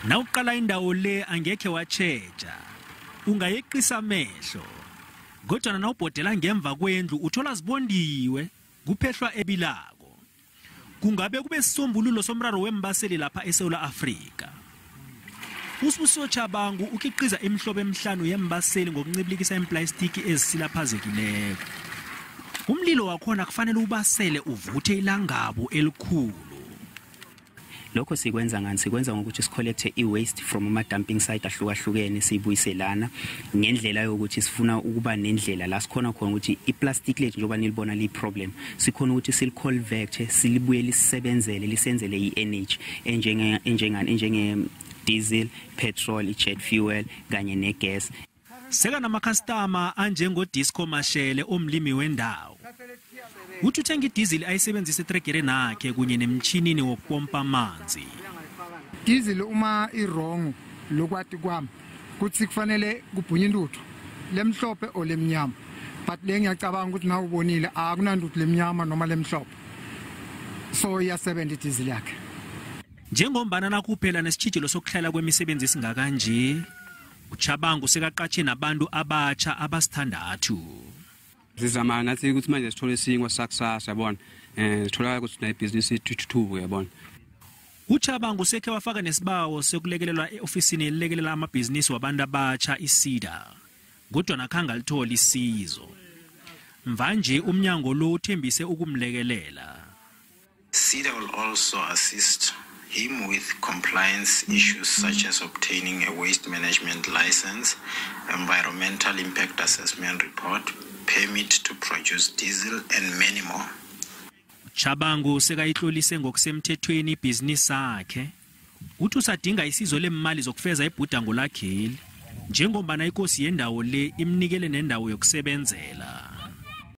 Nawuqala indawo le angekhe watsheja. Ungayeqisa amehlo. Kodwa nawubhodela ngemva kwendlu uthola zibondiwe kuphehlwa ebilako. Kungabe kube sisombululo somraro wembaseli lapha eSouth Africa. USibusiso Shabangu ukhiqiza imihlobo emihlanu yeembaseli ngokuncibilikisa iimplayistiki ezisilaphazekileko. Umlilo wakhona kufanele ubasele uvuthe ilangabo elikhulu. Lokho sikwenza ngani? Sikwenza ngokuthi sicollecte i-waste from ama-dumping site ahlukahlukene siyibuyiselana ngendlela yokuthi sifuna ukuba nendlela la sikhona khona ukuthi i-plastic lethu njengoba nilibona li-problem sikhona ukuthi siliconvert silibuye lisebenzele lisenzele i-energy enjenge-diesel, petrol, i-jet fuel kanye ne-gas. Seka nama-customer anjengo-Disco Mashele omlimi wendawo. Uthi uthenga i-diesel ayisebenzise etregere nakhe kunye nemchinini wokupompa amanzi. Diesel uma i-wrong lokwathi kwami kuthi kufanele kubhunye intuthu lemhlophe o lemnyama. But le ngiyacabanga ukuthi nawe ubonile akunanduthu lemnyama noma lemhlophe. So iyasebenza i-diesel yakhe. Njengombana nakuphela nesitshijilo sokuhlela kwemisebenzi singakanje, uShabangu sekaqatshe nabantu abatsha abasithandathu. Sizama nathi ukuthi manje sithole isingwa sakusasa yabona. Sithola ukuthi na ibhizinisi ithuthuthu yabona. uShabangu sekhe wafaka nesibawo sokulekelelwa eofisini elilekelela amabhizinisi wabantu abatsha isida. Kodwa nakhanga lithola isizo. Mvanje umnyango lo uthembise ukumlekelela. SIDA will also assist him with compliance issues such as obtaining a waste management license, environmental impact assessment report, permit to produce diesel and many more. Shabangu sekayihlolise ngokusemthethweni ibhizinisi yakhe. Uthi usadinga isizo lemali zokufeza ibhudango lakheli. Njengombana inkosi yendawo le imnikele nendawo yokusebenzela.